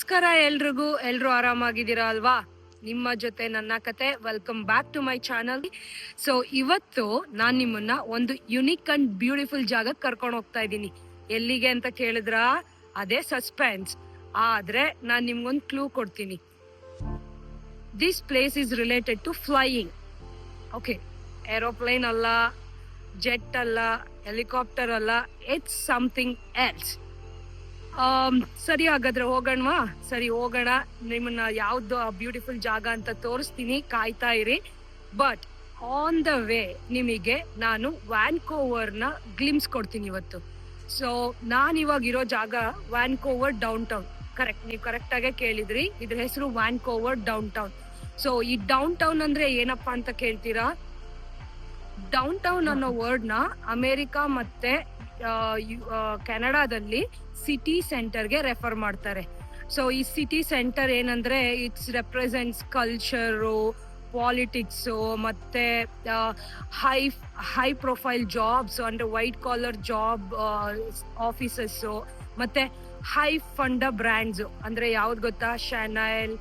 ನಮಸ್ಕಾರ ಎಲ್ರು ಆರಾಮಾಗಿದ್ದೀರಾ ಅಲ್ವಾ? ನಿಮ್ಮ ಜೊತೆ ನನ್ನ ಕತೆ. Welcome back to my channel. So ಇವತ್ತು ನಾನ್ ನಿಮ್ಮನ್ನ ಒಂದು ಯುನಿಕ್ ಅಂಡ್ ಬ್ಯೂಟಿಫುಲ್ ಜಾಗಕ್ಕೆ ಕರ್ಕೊಂಡು ಹೋಗ್ತಾ ಇದ್ದೀನಿ. ಎಲ್ಲಿಗೆ ಅಂತ ಕೇಳಿದ್ರ ಅದೇ ಸಸ್ಪೆನ್ಸ್. ಆದ್ರೆ ನಾನ್ ನಿಮ್ಗೊಂದು ಕ್ಲೂ ಕೊಡ್ತೀನಿ. This place is related to flying. Okay, aeroplane ಅಲ್ಲ, ಜೆಟ್ ಅಲ್ಲ, ಹೆಲಿಕಾಪ್ಟರ್ ಅಲ್ಲ, ಇಟ್ಸ್ ಸಮಥಿಂಗ್ ಎಲ್ಸ್. ಸರಿ, ಹಾಗಾದ್ರೆ ಹೋಗೋಣವಾ? ಸರಿ, ಹೋಗೋಣ. ನಿಮ್ಮನ್ನ ಯಾವ್ದು ಬ್ಯೂಟಿಫುಲ್ ಜಾಗ ಅಂತ ತೋರಿಸ್ತೀನಿ, ಕಾಯ್ತಾ ಇರಿ. ಬಟ್ ಆನ್ ದ ವೇ ನಿಮಗೆ ನಾನು ವ್ಯಾನ್ಕೋವರ್ನ ಗ್ಲಿಮ್ಸ್ ಕೊಡ್ತೀನಿ ಇವತ್ತು. ಸೊ ನಾನ್ ಇವಾಗ ಇರೋ ಜಾಗ ವ್ಯಾನ್ಕೋವರ್ ಡೌನ್ ಟೌನ್. ಕರೆಕ್ಟ್, ನೀವು ಕರೆಕ್ಟ್ ಆಗೇ ಕೇಳಿದ್ರಿ. ಇದ್ರ ಹೆಸರು ವ್ಯಾನ್ಕೋವರ್ ಡೌನ್ ಟೌನ್. ಸೊ ಈ ಡೌನ್ ಟೌನ್ ಅಂದ್ರೆ ಏನಪ್ಪಾ ಅಂತ ಕೇಳ್ತೀರಾ? ಡೌನ್ ಟೌನ್ ಅನ್ನೋ ವರ್ಡ್ ನ ಅಮೆರಿಕ ಮತ್ತೆ ಕೆನಡಾದಲ್ಲಿ ಸಿಟಿ ಸೆಂಟರ್ಗೆ ರೆಫರ್ ಮಾಡ್ತಾರೆ. ಸೊ ಈ ಸಿಟಿ ಸೆಂಟರ್ ಏನಂದ್ರೆ ಇಟ್ಸ್ ರೆಪ್ರೆಸೆಂಟ್ಸ್ ಕಲ್ಚರು, ಪಾಲಿಟಿಕ್ಸ್, ಮತ್ತೆ ಹೈ ಪ್ರೊಫೈಲ್ ಜಾಬ್ಸ್ ಅಂದ್ರೆ ವೈಟ್ ಕಾಲರ್ ಜಾಬ್ ಆಫೀಸಸ್, ಮತ್ತೆ ಹೈ ಫಂಡ ಬ್ರ್ಯಾಂಡ್ಸ್ ಅಂದ್ರೆ ಯಾವ್ದು ಗೊತ್ತಾ? ಶಾನೈಲ್,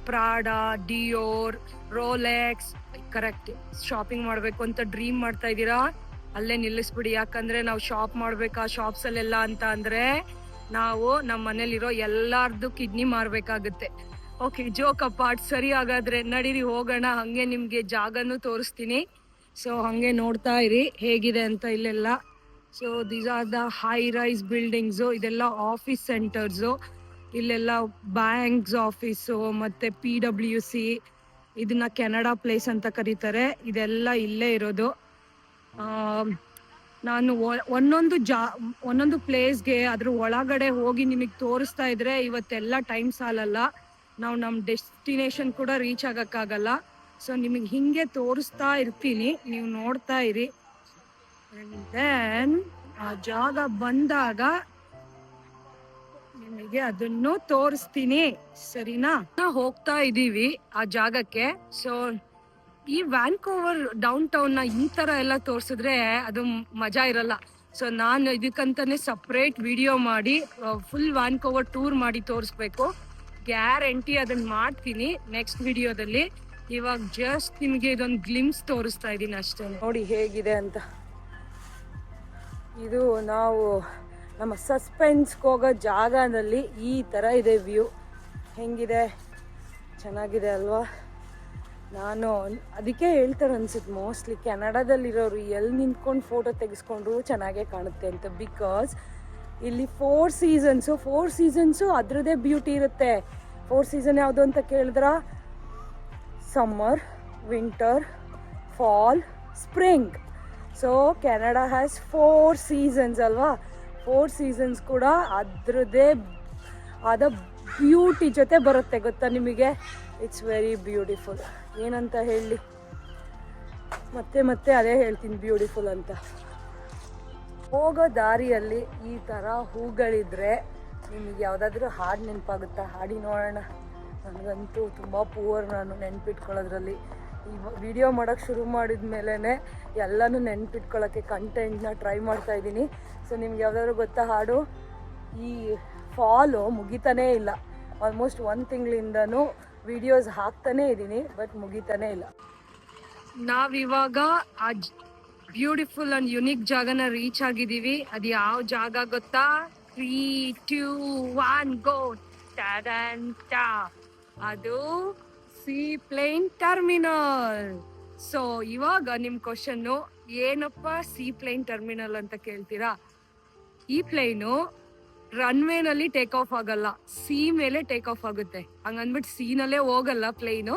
ಪ್ರಾಡಾ, ಡಿಯೋರ್, ರೋಲೆಕ್ಸ್. ಕರೆಕ್ಟ್. ಶಾಪಿಂಗ್ ಮಾಡ್ಬೇಕು ಅಂತ ಡ್ರೀಮ್ ಮಾಡ್ತಾ ಇದ್ದೀರಾ? ಅಲ್ಲೇ ನಿಲ್ಲಿಸ್ಬಿಡಿ. ಯಾಕಂದ್ರೆ ನಾವು ಶಾಪ್ ಮಾಡ್ಬೇಕಾ ಶಾಪ್ಸ್ ಅಲ್ಲೆಲ್ಲ ಅಂತ ಅಂದ್ರೆ ನಾವು ನಮ್ಮ ಮನೇಲಿರೋ ಎಲ್ಲಾರ್ದು ಕಿಡ್ನಿ ಮಾರ್ಬೇಕಾಗುತ್ತೆ. Okay, joke apart. ಸರಿ, ಹಾಗಾದ್ರೆ ನಡೀರಿ ಹೋಗೋಣ. ಹಂಗೆ ನಿಮ್ಗೆ ಜಾಗನೂ ತೋರಿಸ್ತೀನಿ. ಸೊ ಹಂಗೆ ನೋಡ್ತಾ ಇರಿ ಹೇಗಿದೆ ಅಂತ ಇಲ್ಲೆಲ್ಲ. So these are the high rise buildings. ಇದೆಲ್ಲ ಆಫೀಸ್ ಸೆಂಟರ್ಸ್. ಇಲ್ಲೆಲ್ಲ ಬ್ಯಾಂಕ್ಸ್ ಆಫೀಸು, ಮತ್ತೆ PWC. ಇದನ್ನ ಕೆನಡಾ ಪ್ಲೇಸ್ ಅಂತ ಕರೀತಾರೆ. ಇದೆಲ್ಲ ಇಲ್ಲೇ ಇರೋದು. ನಾನು ಒಂದೊಂದು ಪ್ಲೇಸ್ಗೆ ಅದ್ರ ಒಳಗಡೆ ಹೋಗಿ ನಿಮಗೆ ತೋರಿಸ್ತಾ ಇದ್ರೆ ಇವತ್ತೆಲ್ಲ ಟೈಮ್ ಸಾಲಲ್ಲ. ನಾವು ನಮ್ಮ ಡೆಸ್ಟಿನೇಷನ್ ಕೂಡ ರೀಚ್ ಆಗಕ್ಕಾಗಲ್ಲ. ಸೊ ನಿಮಗೆ ಹಿಂಗೆ ತೋರಿಸ್ತಾ ಇರ್ತೀನಿ, ನೀವು ನೋಡ್ತಾ ಇರಿ. ದೆನ್ ಆ ಜಾಗ ಬಂದಾಗ ನಿಮಗೆ ಅದನ್ನು ತೋರಿಸ್ತೀನಿ, ಸರಿನಾ? ಹೋಗ್ತಾ ಇದೀವಿ ಆ ಜಾಗಕ್ಕೆ. ಸೊ ಈ ವ್ಯಾನ್ಕೋವರ್ ಡೌನ್ ಟೌನ್ ನ ಈ ತರ ಎಲ್ಲ ತೋರ್ಸಿದ್ರೆ ಅದು ಮಜಾ ಇರಲ್ಲ. ಸೊ ನಾನು ಇದಕ್ಕಂತಾನೆ ಸಪ್ರೇಟ್ ವಿಡಿಯೋ ಮಾಡಿ ಫುಲ್ ವ್ಯಾನ್ಕೋವರ್ ಟೂರ್ ಮಾಡಿ ತೋರಿಸ್ಬೇಕು. ಗ್ಯಾರಂಟಿ ಅದನ್ನ ಮಾಡ್ತೀನಿ ನೆಕ್ಸ್ಟ್ ವಿಡಿಯೋದಲ್ಲಿ. ಇವಾಗ ಜಸ್ಟ್ ನಿಮಗೆ ಇದೊಂದು ಗ್ಲಿಮ್ಸ್ ತೋರಿಸ್ತಾ ಇದೀನಿ ಅಷ್ಟೇ. ನೋಡಿ ಹೇಗಿದೆ ಅಂತ. ಇದು ನಾವು ನಮ್ಮ ಸಸ್ಪೆನ್ಸ್ಗೆ ಹೋಗೋ ಜಾಗದಲ್ಲಿ ಈ ತರ ಇದೆ ವ್ಯೂ. ಹೆಂಗಿದೆ? ಚೆನ್ನಾಗಿದೆ ಅಲ್ವಾ? ನಾನು ಅದಕ್ಕೆ ಹೇಳ್ತಾರೆ ಅನ್ಸುತ್ತೆ, ಮೋಸ್ಟ್ಲಿ ಕೆನಡಾದಲ್ಲಿರೋರು ಎಲ್ಲಿ ನಿಂತ್ಕೊಂಡು ಫೋಟೋ ತೆಗೆಸ್ಕೊಂಡ್ರು ಚೆನ್ನಾಗೇ ಕಾಣುತ್ತೆ ಅಂತ. ಬಿಕಾಸ್ ಇಲ್ಲಿ 4 ಸೀಸನ್ಸು ಅದ್ರದ್ದೇ ಬ್ಯೂಟಿ ಇರುತ್ತೆ. 4 ಸೀಸನ್ ಯಾವುದು ಅಂತ ಕೇಳಿದ್ರ summer, winter, fall, spring. So Canada has 4 seasons ಅಲ್ವಾ? 4 ಸೀಸನ್ಸ್ ಕೂಡ ಅದ್ರದ್ದೇ ಆದ ಬ್ಯೂಟಿ ಜೊತೆ ಬರುತ್ತೆ, ಗೊತ್ತಾ ನಿಮಗೆ? It's very beautiful. ಏನಂತ ಹೇಳಿ, ಮತ್ತೆ ಅದೇ ಹೇಳ್ತೀನಿ, ಬ್ಯೂಟಿಫುಲ್ ಅಂತ. ಹೋಗೋ ದಾರಿಯಲ್ಲಿ ಈ ಥರ ಹೂಗಳಿದ್ರೆ ನಿಮಗೆ ಯಾವುದಾದ್ರೂ ಹಾಡು ನೆನಪಾಗುತ್ತಾ? ಹಾಡಿ ನೋಡೋಣ. ನನಗಂತೂ ತುಂಬ ಪೂವರ್, ನಾನು ನೆನ್ಪಿಟ್ಕೊಳ್ಳೋದ್ರಲ್ಲಿ. ಈ ವಿಡಿಯೋ ಮಾಡೋಕ್ಕೆ ಶುರು ಮಾಡಿದ ಮೇಲೇ ಎಲ್ಲನೂ ನೆನ್ಪಿಟ್ಕೊಳ್ಳೋಕ್ಕೆ ಕಂಟೆಂಟ್ನ ಟ್ರೈ ಮಾಡ್ತಾ ಇದ್ದೀನಿ. ಸೊ ನಿಮ್ಗೆ ಯಾವುದಾದ್ರೂ ಗೊತ್ತಾ ಹಾಡು? ಈ ಫಾಲು ಮುಗಿತಾನೇ ಇಲ್ಲ. ಆಲ್ಮೋಸ್ಟ್ 1 ತಿಂಗಳಿಂದನೂ ವಿಡಿಯೋಸ್ ಹಾಕ್ತಾನೇ ಇದ್ದೀನಿ, ಬಟ್ ಮುಗಿತಾನೇ ಇಲ್ಲ. ನಾವಿವಾಗ ಆ ಬ್ಯೂಟಿಫುಲ್ ಅಂಡ್ ಯುನಿಕ್ ಜಾಗನ ರೀಚ್ ಆಗಿದ್ದೀವಿ. ಅದು ಯಾವ ಜಾಗ ಗೊತ್ತಾ? 3, 2, 1 ಗೋ. ಅದು ಸೀ ಪ್ಲೇನ್ ಟರ್ಮಿನಲ್. ಸೊ ಇವಾಗ ನಿಮ್ ಕ್ವಶನ್ನು, ಏನಪ್ಪ ಸೀ ಪ್ಲೇನ್ ಟರ್ಮಿನಲ್ ಅಂತ ಕೇಳ್ತೀರಾ? ಈ ಪ್ಲೇನು ರನ್ವೇನಲ್ಲಿ ಟೇಕ್ ಆಫ್ ಆಗಲ್ಲ, ಸೀ ಮೇಲೆ ಟೇಕ್ ಆಫ್ ಆಗುತ್ತೆ. ಹಂಗಂದ್ಬಿಟ್ಟು ಸೀನಲ್ಲೇ ಹೋಗಲ್ಲ ಪ್ಲೇನು.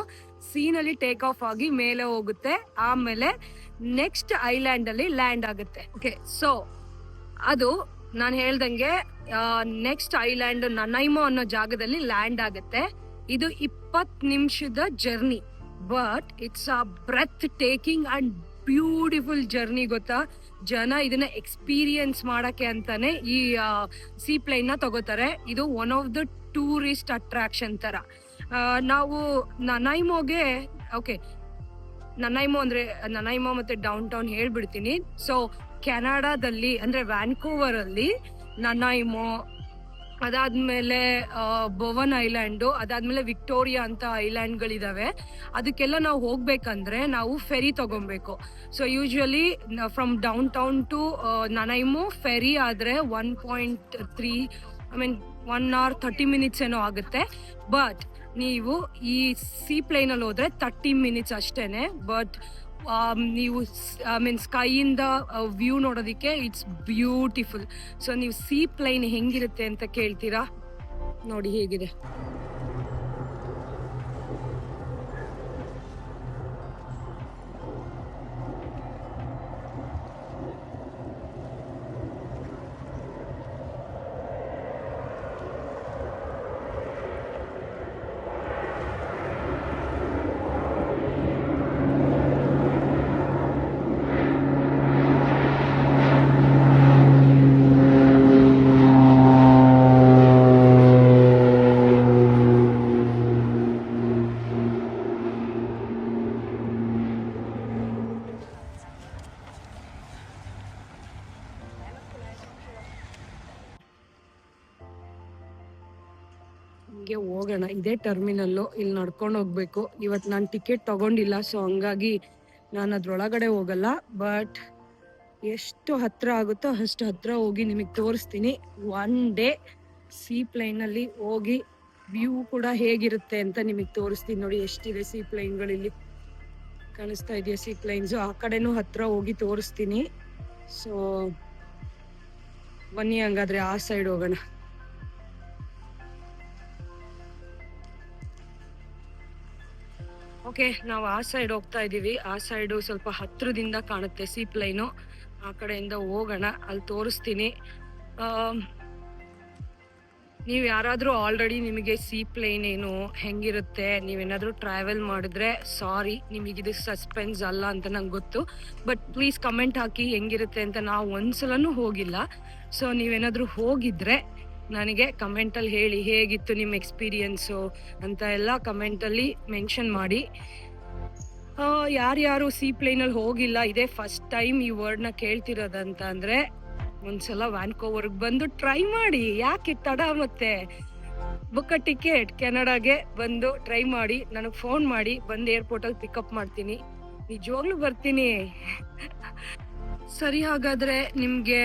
ಸೀನಲ್ಲಿ ಟೇಕ್ ಆಫ್ ಆಗಿ ಮೇಲೆ ಹೋಗುತ್ತೆ, ಆಮೇಲೆ ನೆಕ್ಸ್ಟ್ ಐಲ್ಯಾಂಡ್ ಅಲ್ಲಿ ಲ್ಯಾಂಡ್ ಆಗುತ್ತೆ. ಓಕೆ, ಸೊ ಅದು ನಾನು ಹೇಳ್ದಂಗೆ ನೆಕ್ಸ್ಟ್ ಐಲ್ಯಾಂಡ್ ನನೈಮೋ ಅನ್ನೋ ಜಾಗದಲ್ಲಿ ಲ್ಯಾಂಡ್ ಆಗುತ್ತೆ. ಇದು 20 ನಿಮಿಷದ journey, but it's a breathtaking and beautiful journey, ಗೊತ್ತಾ? ಜನ ಇದನ್ನ ಎಕ್ಸ್ಪೀರಿಯನ್ಸ್ ಮಾಡಕ್ಕೆ ಅಂತಾನೆ ಈ ಸೀ ಪ್ಲೇನ್ ನ ತಗೋತಾರೆ. ಇದು one of the tourist attraction ತರ. ನಾವು ನನೈಮೋಗೆ, ಓಕೆ, ನನೈಮೋ ಮತ್ತೆ ಡೌನ್ ಟೌನ್ ಹೇಳ್ಬಿಡ್ತೀನಿ. ಸೊ ಕೆನಡಾದಲ್ಲಿ ಅಂದ್ರೆ ವ್ಯಾನ್ಕೋವರ್ ಅಲ್ಲಿ ನನೈಮೋ, ಅದಾದ್ಮೇಲೆ ಬೋವನ್ ಐಲ್ಯಾಂಡು, ಅದಾದ್ಮೇಲೆ ವಿಕ್ಟೋರಿಯಾ ಅಂತ ಐಲ್ಯಾಂಡ್ಗಳಿದಾವೆ. ಅದಕ್ಕೆಲ್ಲ ನಾವು ಹೋಗ್ಬೇಕಂದ್ರೆ ನಾವು ಫೆರಿ ತಗೊಬೇಕು. So usually from downtown to Nanaimo ferry ಆದ್ರೆ 1.3 1 hour 30 minutes ಏನೋ ಆಗುತ್ತೆ. ಬಟ್ ನೀವು ಈ ಸೀ ಪ್ಲೇನಲ್ಲಿ ಹೋದ್ರೆ 30 minutes ಅಷ್ಟೇನೆ. ಬಟ್ ನೀವು ಸ್ಕೈಯಿಂದ ವ್ಯೂ ನೋಡೋದಕ್ಕೆ ಇಟ್ಸ್ ಬ್ಯೂಟಿಫುಲ್. ಸೊ ನೀವು ಸೀ ಪ್ಲೈನ್ ಹೆಂಗಿರುತ್ತೆ ಅಂತ ಕೇಳ್ತೀರಾ, ನೋಡಿ ಹೇಗಿದೆ. ಹಿಂಗೆ ಹೋಗೋಣ, ಇದೇ ಟರ್ಮಿನಲ್ಲು, ಇಲ್ಲಿ ನಡ್ಕೊಂಡು ಹೋಗ್ಬೇಕು. ಇವತ್ತು ನಾನು ಟಿಕೆಟ್ ತಗೊಂಡಿಲ್ಲ, ಸೊ ಹಂಗಾಗಿ ನಾನು ಅದ್ರೊಳಗಡೆ ಹೋಗಲ್ಲ. ಬಟ್ ಎಷ್ಟು ಹತ್ರ ಆಗುತ್ತೋ ಅಷ್ಟು ಹತ್ರ ಹೋಗಿ ನಿಮಗೆ ತೋರಿಸ್ತೀನಿ. ಒನ್ ಡೇ ಸೀ ಪ್ಲೈನಲ್ಲಿ ಹೋಗಿ ವ್ಯೂ ಕೂಡ ಹೇಗಿರುತ್ತೆ ಅಂತ ನಿಮಗೆ ತೋರಿಸ್ತೀನಿ. ನೋಡಿ ಎಷ್ಟಿದೆ ಸೀ ಪ್ಲೈನ್ಗಳಿಲ್ಲಿ, ಕಾಣಿಸ್ತಾ ಇದೆಯಾ ಸೀ ಪ್ಲೈನ್ಸು? ಆ ಕಡೆನೂ ಹತ್ರ ಹೋಗಿ ತೋರಿಸ್ತೀನಿ. ಸೊ ಬನ್ನಿ ಹಂಗಾದ್ರೆ ಆ ಸೈಡ್ ಹೋಗೋಣ. ಓಕೆ, ನಾವು ಆ ಸೈಡ್ ಹೋಗ್ತಾ ಇದೀವಿ. ಆ ಸೈಡು ಸ್ವಲ್ಪ ಹತ್ರದಿಂದ ಕಾಣುತ್ತೆ ಸೀ ಪ್ಲೈನು. ಆ ಕಡೆಯಿಂದ ಹೋಗೋಣ, ಅಲ್ಲಿ ತೋರಿಸ್ತೀನಿ. ನೀವು ಯಾರಾದರೂ ಆಲ್ರೆಡಿ ನಿಮಗೆ ಸೀ ಪ್ಲೇನ್ ಏನು ಹೆಂಗಿರುತ್ತೆ ನೀವೇನಾದರೂ ಟ್ರಾವೆಲ್ ಮಾಡಿದ್ರೆ ಸಾರಿ, ನಿಮಗಿದು ಸಸ್ಪೆನ್ಸ್ ಅಲ್ಲ ಅಂತ ನಂಗೆ ಗೊತ್ತು. ಬಟ್ ಪ್ಲೀಸ್ ಕಮೆಂಟ್ ಹಾಕಿ ಹೆಂಗಿರುತ್ತೆ ಅಂತ. ನಾವು ಒಂದ್ಸಲನೂ ಹೋಗಿಲ್ಲ. ಸೊ ನೀವೇನಾದರೂ ಹೋಗಿದ್ರೆ ನನಗೆ ಕಮೆಂಟಲ್ಲಿ ಹೇಳಿ ಹೇಗಿತ್ತು ನಿಮ್ಮ ಎಕ್ಸ್ಪೀರಿಯನ್ಸು ಅಂತ ಎಲ್ಲ ಕಮೆಂಟಲ್ಲಿ ಮೆನ್ಷನ್ ಮಾಡಿ. ಯಾರ್ಯಾರು ಸೀ ಪ್ಲೇನಲ್ಲಿ ಹೋಗಿಲ್ಲ, ಇದೇ ಫಸ್ಟ್ ಟೈಮ್ ಈ ವರ್ಡ್ನ ಕೇಳ್ತಿರೋದಂತ ಅಂದರೆ ಒಂದ್ಸಲ ವ್ಯಾನ್ಕೋವರ್ಗೆ ಬಂದು ಟ್ರೈ ಮಾಡಿ. ಯಾಕೆ ತಡ? ಮತ್ತೆ ಬುಕ್ ಟಿಕೆಟ್, ಕೆನಡಾಗೆ ಬಂದು ಟ್ರೈ ಮಾಡಿ, ನನಗೆ ಫೋನ್ ಮಾಡಿ, ಬಂದು ಏರ್ಪೋರ್ಟಲ್ಲಿ ಪಿಕಪ್ ಮಾಡ್ತೀನಿ. ನಿಜವಾಗ್ಲೂ ಬರ್ತೀನಿ. ಸರಿ, ಹಾಗಾದ್ರೆ ನಿಮ್ಗೆ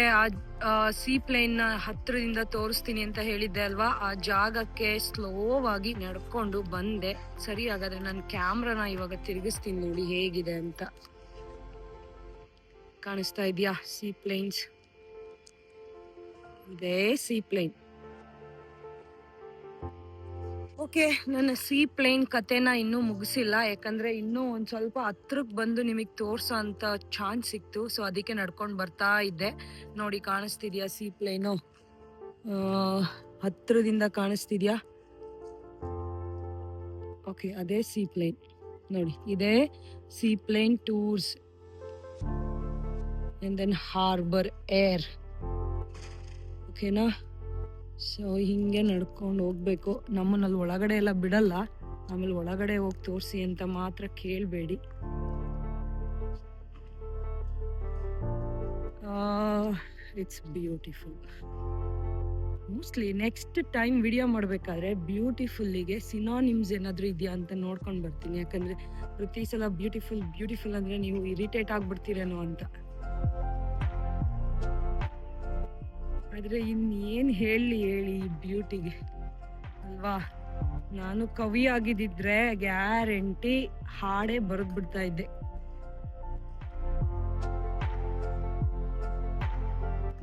ಆ ಸೀ ಪ್ಲೇನ್ನ ಹತ್ರದಿಂದ ತೋರಿಸ್ತೀನಿ ಅಂತ ಹೇಳಿದ್ದೆ ಅಲ್ವಾ, ಆ ಜಾಗಕ್ಕೆ ಸ್ಲೋವಾಗಿ ನಡ್ಕೊಂಡು ಬಂದೆ. ಸರಿ, ಹಾಗಾದ್ರೆ ನಾನು ಕ್ಯಾಮ್ರಾನ ಇವಾಗ ತಿರುಗಿಸ್ತೀನಿ, ನೋಡಿ ಹೇಗಿದೆ ಅಂತ. ಕಾಣಿಸ್ತಾ ಇದೆಯಾ ಸೀ ಪ್ಲೇನ್ಸ್? ಇದೇ ಸೀ ಪ್ಲೇನ್. ಓಕೆ, ನನ್ನ ಸೀ ಪ್ಲೇನ್ ಕತೆನ ಇನ್ನೂ ಮುಗಿಸಿಲ್ಲ, ಯಾಕಂದ್ರೆ ಇನ್ನೂ ಒಂದ್ ಸ್ವಲ್ಪ ಹತ್ರಕ್ಕೆ ಬಂದು ನಿಮಗೆ ತೋರ್ಸೋ ಅಂತ ಚಾನ್ಸ್ ಸಿಕ್ತು. ಸೊ ಅದಕ್ಕೆ ನಡ್ಕೊಂಡು ಬರ್ತಾ ಇದ್ದೆ. ನೋಡಿ ಕಾಣಿಸ್ತಿದ್ಯಾ ಸೀ ಪ್ಲೇನು? ಹತ್ರದಿಂದ ಕಾಣಿಸ್ತಿದ್ಯಾ? ಓಕೆ, ಅದೇ ಸೀ ಪ್ಲೇನ್ ನೋಡಿ. ಇದೇ seaplane tours and then Harbour Air. ಓಕೆನಾ? ಸೊ ಹಿಂಗೆ ನಡ್ಕೊಂಡು ಹೋಗ್ಬೇಕು. ನಮ್ಮನ್ನಲ್ಲಿ ಒಳಗಡೆ ಎಲ್ಲ ಬಿಡಲ್ಲ. ಆಮೇಲೆ ಒಳಗಡೆ ಹೋಗಿ ತೋರಿಸಿ ಅಂತ ಮಾತ್ರ ಕೇಳಬೇಡಿ. It's beautiful. Mostly next time video ಮಾಡಬೇಕಾದ್ರೆ ಬ್ಯೂಟಿಫುಲ್ಲಿಗೆ ಸಿನಾನಿಮ್ಸ್ ಏನಾದರೂ ಇದೆಯಾ ಅಂತ ನೋಡ್ಕೊಂಡು ಬರ್ತೀನಿ. ಯಾಕಂದರೆ ಪ್ರತಿ ಸಲ ಬ್ಯೂಟಿಫುಲ್ ಬ್ಯೂಟಿಫುಲ್ ಅಂದರೆ ನೀವು ಇರಿಟೇಟ್ ಆಗ್ಬಿಡ್ತೀರೇನೋ ಅಂತ. ಆದರೆ ಇನ್ನೇನು ಹೇಳಿ ಈ ಬ್ಯೂಟಿಗೆ ಅಲ್ವಾ? ನಾನು ಕವಿ ಆಗಿದ್ದಿದ್ರೆ ಗ್ಯಾರಂಟಿ ಹಾಡೇ ಬರೆದು ಬಿಡ್ತಾ ಇದ್ದೆ.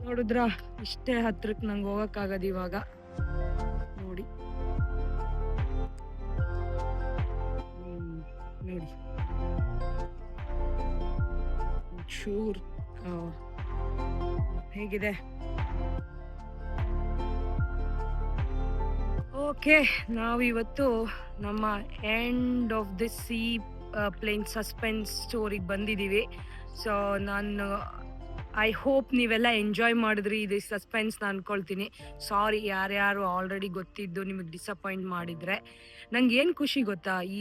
ನೋಡಿದ್ರ ಇಷ್ಟೇ ಹತ್ರಕ್ಕೆ ನಂಗೆ ಹೋಗಕ್ಕಾಗದು ಇವಾಗ. ನೋಡಿ ನೋಡಿ ಚೂರ್ ಹೇಗಿದೆ. ಓಕೆ, ನಾವಿವತ್ತು ನಮ್ಮ end of the seaplane suspense ಸ್ಟೋರಿಗೆ ಬಂದಿದ್ದೀವಿ. ಸೊ ನಾನು ಐ ಹೋಪ್ ನೀವೆಲ್ಲ ಎಂಜಾಯ್ ಮಾಡಿದ್ರಿ ಇದು ಸಸ್ಪೆನ್ಸ್ನ ಅನ್ಕೊಳ್ತೀನಿ. ಸಾರಿ ಯಾರ್ಯಾರು ಆಲ್ರೆಡಿ ಗೊತ್ತಿದ್ದು ನಿಮಗೆ ಡಿಸಪಾಯಿಂಟ್ ಮಾಡಿದರೆ. ನಂಗೆ ಏನು ಖುಷಿ ಗೊತ್ತಾ, ಈ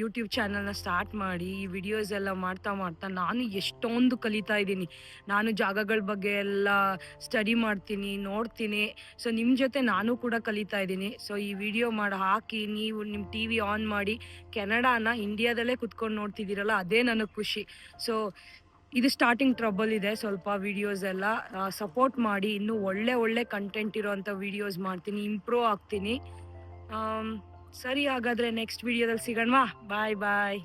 ಯೂಟ್ಯೂಬ್ ಚಾನಲ್ನ ಸ್ಟಾರ್ಟ್ ಮಾಡಿ ಈ ವಿಡಿಯೋಸ್ ಎಲ್ಲ ಮಾಡ್ತಾ ಮಾಡ್ತಾ ನಾನು ಎಷ್ಟೊಂದು ಕಲಿತಾ ಇದ್ದೀನಿ. ನಾನು ಜಾಗಗಳ ಬಗ್ಗೆ ಎಲ್ಲ ಸ್ಟಡಿ ಮಾಡ್ತೀನಿ, ನೋಡ್ತೀನಿ. ಸೊ ನಿಮ್ಮ ಜೊತೆ ನಾನು ಕೂಡ ಕಲಿತಾ ಇದ್ದೀನಿ. ಸೊ ಈ ವಿಡಿಯೋ ಮಾಡಿ ಹಾಕಿ ನೀವು ನಿಮ್ಮ ಟಿ ವಿ ಆನ್ ಮಾಡಿ ಕೆನಡಾನ ಇಂಡಿಯಾದಲ್ಲೇ ಕುತ್ಕೊಂಡು ನೋಡ್ತಿದ್ದೀರಲ್ಲ, ಅದೇ ನನಗೆ ಖುಷಿ. ಸೊ ಇದು ಸ್ಟಾರ್ಟಿಂಗ್ ಟ್ರಬಲ್ ಇದೆ ಸ್ವಲ್ಪ. ವಿಡಿಯೋಸ್ ಎಲ್ಲ ಸಪೋರ್ಟ್ ಮಾಡಿ, ಇನ್ನೂ ಒಳ್ಳೆ ಕಂಟೆಂಟ್ ಇರೋವಂಥ ವಿಡಿಯೋಸ್ ಮಾಡ್ತೀನಿ, ಇಂಪ್ರೂವ್ ಆಗ್ತೀನಿ. ಸರಿ, ಹಾಗಾದರೆ ನೆಕ್ಸ್ಟ್ ವಿಡಿಯೋದಲ್ಲಿ ಸಿಗೋಣವಾ. ಬಾಯ್ ಬಾಯ್.